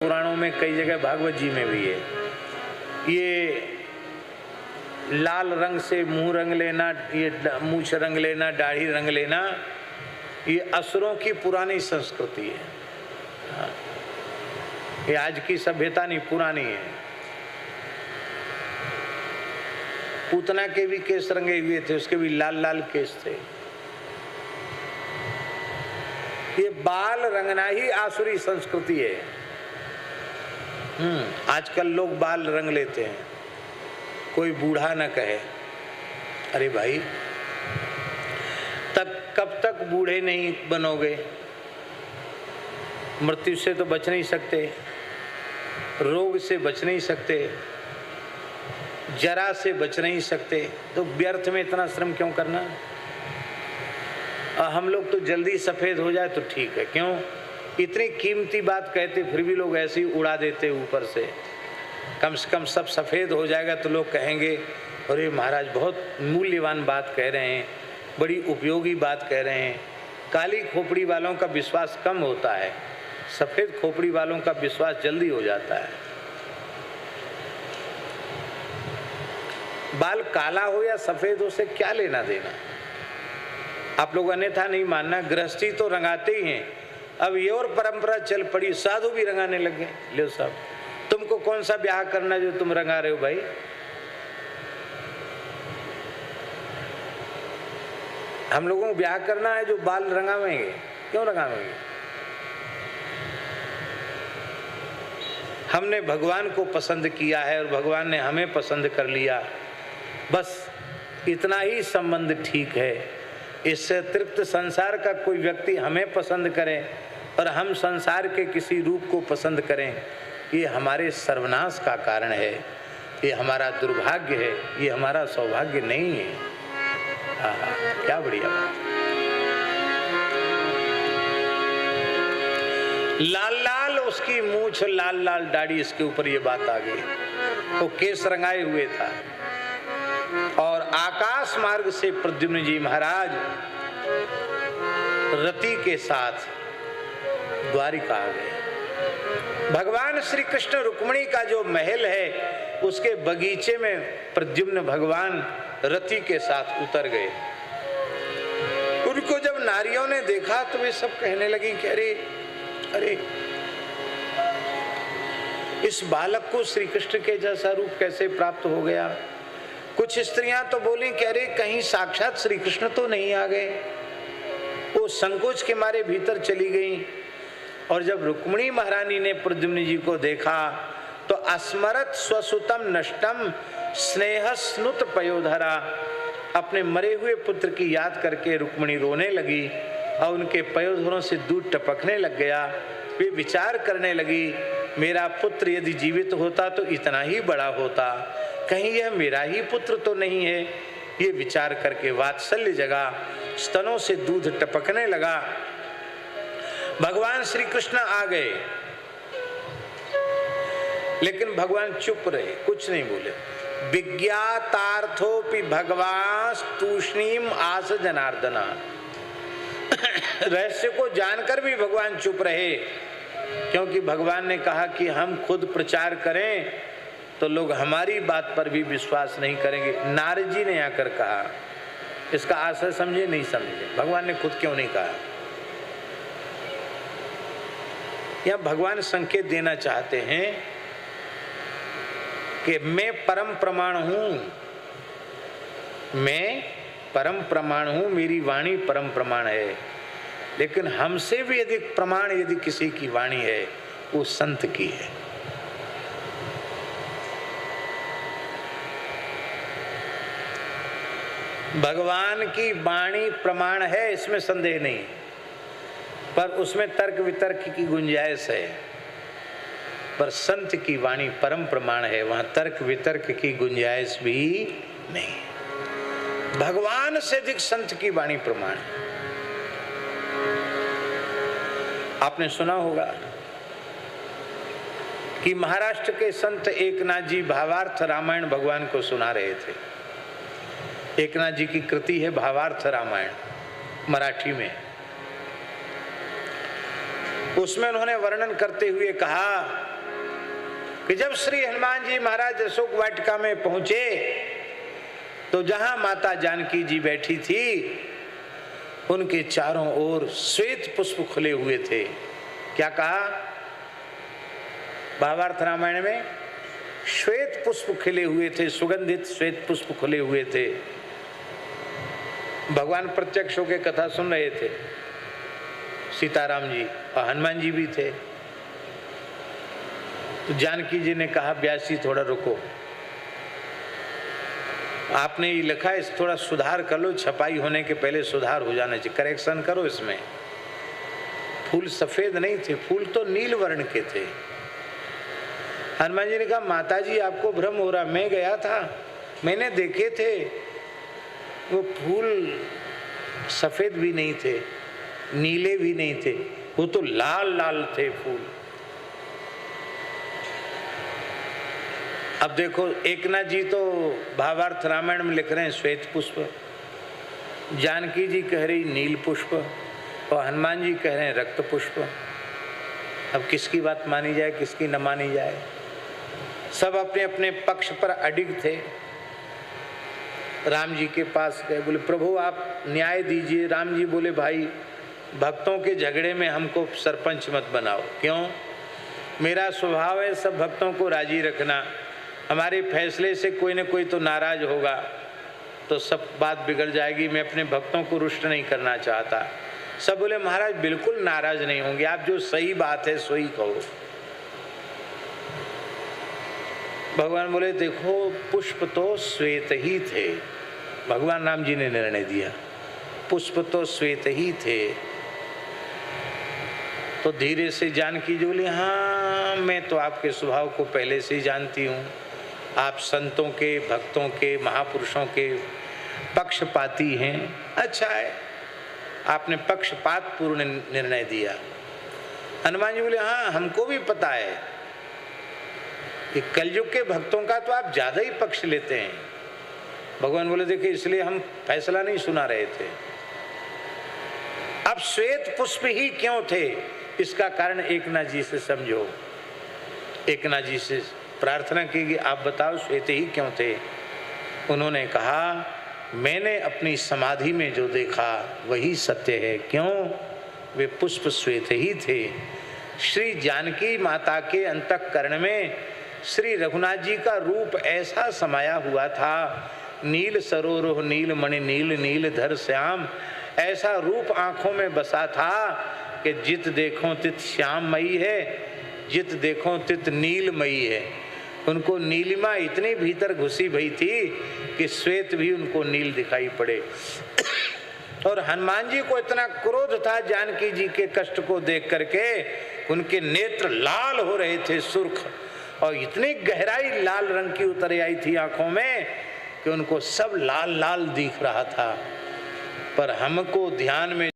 पुराणों में कई जगह, भागवत जी में भी है। ये लाल रंग से मुंह रंग लेना, ये मूछ रंग लेना, दाढ़ी रंग लेना, ये असुरों की पुरानी संस्कृति है। हाँ। ये आज की सभ्यता नहीं, पुरानी है। पूतना के भी केस रंगे हुए थे, उसके भी लाल लाल केस थे। ये बाल रंगना ही आसुरी संस्कृति है। आजकल लोग बाल रंग लेते हैं, कोई बूढ़ा न कहे अरे भाई तब कब तक बूढ़े नहीं बनोगे, मृत्यु से तो बच नहीं सकते, रोग से बच नहीं सकते, जरा से बच नहीं सकते, तो व्यर्थ में इतना श्रम क्यों करना। हम लोग तो जल्दी सफेद हो जाए तो ठीक है, क्यों इतनी कीमती बात कहते फिर भी लोग ऐसे ही उड़ा देते ऊपर से। कम से कम सब सफ़ेद हो जाएगा तो लोग कहेंगे अरे महाराज बहुत मूल्यवान बात कह रहे हैं, बड़ी उपयोगी बात कह रहे हैं। काली खोपड़ी वालों का विश्वास कम होता है, सफ़ेद खोपड़ी वालों का विश्वास जल्दी हो जाता है। बाल काला हो या सफ़ेद हो से क्या लेना देना। आप लोग अन्यथा नहीं मानना, गृहस्थी तो रंगाते ही हैं। अब ये और परंपरा चल पड़ी, साधु भी रंगाने लगे। लो साहब, तुमको कौन सा ब्याह करना जो तुम रंगा रहे हो भाई। हम लोगों को ब्याह करना है जो बाल रंगावेंगे, क्यों रंगावेंगे। हमने भगवान को पसंद किया है और भगवान ने हमें पसंद कर लिया, बस इतना ही संबंध ठीक है। इससे अतिरिक्त संसार का कोई व्यक्ति हमें पसंद करे और हम संसार के किसी रूप को पसंद करें, ये हमारे सर्वनाश का कारण है, ये हमारा दुर्भाग्य है, ये हमारा सौभाग्य नहीं है। क्या बढ़िया बात। लाल लाल उसकी मूछ, लाल लाल दाढ़ी, इसके ऊपर ये बात आ गई। वो केस रंगाए हुए था और आकाश मार्ग से प्रद्युम्न जी महाराज रति के साथ द्वारिका आ गए। भगवान श्री कृष्ण रुक्मिणी का जो महल है उसके बगीचे में प्रद्युम्न भगवान रति के साथ उतर गए। उनको जब नारियों ने देखा तो वे सब कहने लगी कि अरे अरे इस बालक को श्री कृष्ण के जैसा रूप कैसे प्राप्त हो गया। कुछ स्त्रियां तो बोली कि अरे कहीं साक्षात श्री कृष्ण तो नहीं आ गए। वो संकोच के मारे भीतर चली गई और जब रुक्मिणी महारानी ने प्रद्युम्न जी को देखा तो अस्मरत स्वसुतम नष्टम स्नेह स्नुत पयोधरा, अपने मरे हुए पुत्र की याद करके रुक्मिणी रोने लगी और उनके पयोधरों से दूध टपकने लग गया। वे विचार करने लगी मेरा पुत्र यदि जीवित होता तो इतना ही बड़ा होता, कहीं यह मेरा ही पुत्र तो नहीं है। ये विचार करके वात्सल्य जगा, स्तनों से दूध टपकने लगा। भगवान श्री कृष्ण आ गए लेकिन भगवान चुप रहे, कुछ नहीं बोले। विज्ञातार्थोपि भगवान तूष्णीम आस जनार्दना। रहस्य को जानकर भी भगवान चुप रहे, क्योंकि भगवान ने कहा कि हम खुद प्रचार करें तो लोग हमारी बात पर भी विश्वास नहीं करेंगे। नारद जी ने आकर कहा, इसका आशय समझे नहीं समझे, भगवान ने खुद क्यों नहीं कहा। यह भगवान संकेत देना चाहते हैं कि मैं परम प्रमाण हूं, मैं परम प्रमाण हूं, मेरी वाणी परम प्रमाण है। लेकिन हमसे भी अधिक प्रमाण यदि किसी की वाणी है वो संत की है। भगवान की वाणी प्रमाण है, इसमें संदेह नहीं, पर उसमें तर्क वितर्क की गुंजाइश है। पर संत की वाणी परम प्रमाण है, वहां तर्क वितर्क की गुंजाइश भी नहीं। भगवान से अधिक संत की वाणी प्रमाण है। आपने सुना होगा कि महाराष्ट्र के संत एकनाथ जी भावार्थ रामायण भगवान को सुना रहे थे। एकनाथ जी की कृति है भावार्थ रामायण, मराठी में। उसमें उन्होंने वर्णन करते हुए कहा कि जब श्री हनुमान जी महाराज अशोक वाटिका में पहुंचे तो जहां माता जानकी जी बैठी थी उनके चारों ओर श्वेत पुष्प खुले हुए थे। क्या कहा भावार्थ रामायण में? श्वेत पुष्प खिले हुए थे, सुगंधित श्वेत पुष्प खुले हुए थे। भगवान प्रत्यक्ष होकर कथा सुन रहे थे, सीताराम जी और हनुमान जी भी थे। तो जानकी जी ने कहा व्यास जी थोड़ा रुको, आपने ये लिखा है, इस थोड़ा सुधार कर लो, छपाई होने के पहले सुधार हो जाना चाहिए, करेक्शन करो इसमें। फूल सफेद नहीं थे, फूल तो नील वर्ण के थे। हनुमान जी ने कहा माता जी आपको भ्रम हो रहा, मैं गया था, मैंने देखे थे, वो फूल सफेद भी नहीं थे, नीले भी नहीं थे, वो तो लाल लाल थे फूल। अब देखो एकनाथ जी तो भावार्थ रामायण में लिख रहे हैं श्वेत पुष्प, जानकी जी कह रही नील पुष्प और हनुमान जी कह रहे हैं रक्त पुष्प। अब किसकी बात मानी जाए, किसकी न मानी जाए? सब अपने अपने पक्ष पर अडिग थे। राम जी के पास गए, बोले प्रभु आप न्याय दीजिए। राम जी बोले भाई भक्तों के झगड़े में हमको सरपंच मत बनाओ। क्यों? मेरा स्वभाव है सब भक्तों को राजी रखना, हमारे फैसले से कोई न कोई तो नाराज होगा तो सब बात बिगड़ जाएगी, मैं अपने भक्तों को रुष्ट नहीं करना चाहता। सब बोले महाराज बिल्कुल नाराज नहीं होंगे, आप जो सही बात है सही कहो। भगवान बोले देखो पुष्प तो श्वेत ही थे, भगवान राम जी ने निर्णय दिया पुष्प तो श्वेत ही थे। तो धीरे से जानकी जी बोली हाँ मैं तो आपके स्वभाव को पहले से ही जानती हूँ, आप संतों के, भक्तों के, महापुरुषों के पक्षपाती हैं। अच्छा है, आपने पक्षपात पूर्ण निर्णय दिया। हनुमान जी बोले हाँ हमको भी पता है कि कलयुग के भक्तों का तो आप ज्यादा ही पक्ष लेते हैं। भगवान बोले देखिए इसलिए हम फैसला नहीं सुना रहे थे। अब श्वेत पुष्प ही क्यों थे इसका कारण एकनाथ जी से समझो। एकनाथ जी से प्रार्थना की कि आप बताओ श्वेत ही क्यों थे। उन्होंने कहा मैंने अपनी समाधि में जो देखा वही सत्य है। क्यों? वे पुष्प श्वेत ही थे। श्री जानकी माता के अंतःकरण में श्री रघुनाथ जी का रूप ऐसा समाया हुआ था, नील सरोरुह नील मणि नील नील धर श्याम, ऐसा रूप आंखों में बसा था कि जित देखो तित श्याममयी है, जित देखो तित नीलमयी है। उनको नीलिमा इतनी भीतर घुसी भई थी कि श्वेत भी उनको नील दिखाई पड़े। और हनुमान जी को इतना क्रोध था जानकी जी के कष्ट को देख करके, उनके नेत्र लाल हो रहे थे सुर्ख, और इतनी गहराई लाल रंग की उतर आई थी आंखों में कि उनको सब लाल लाल दिख रहा था। पर हमको ध्यान में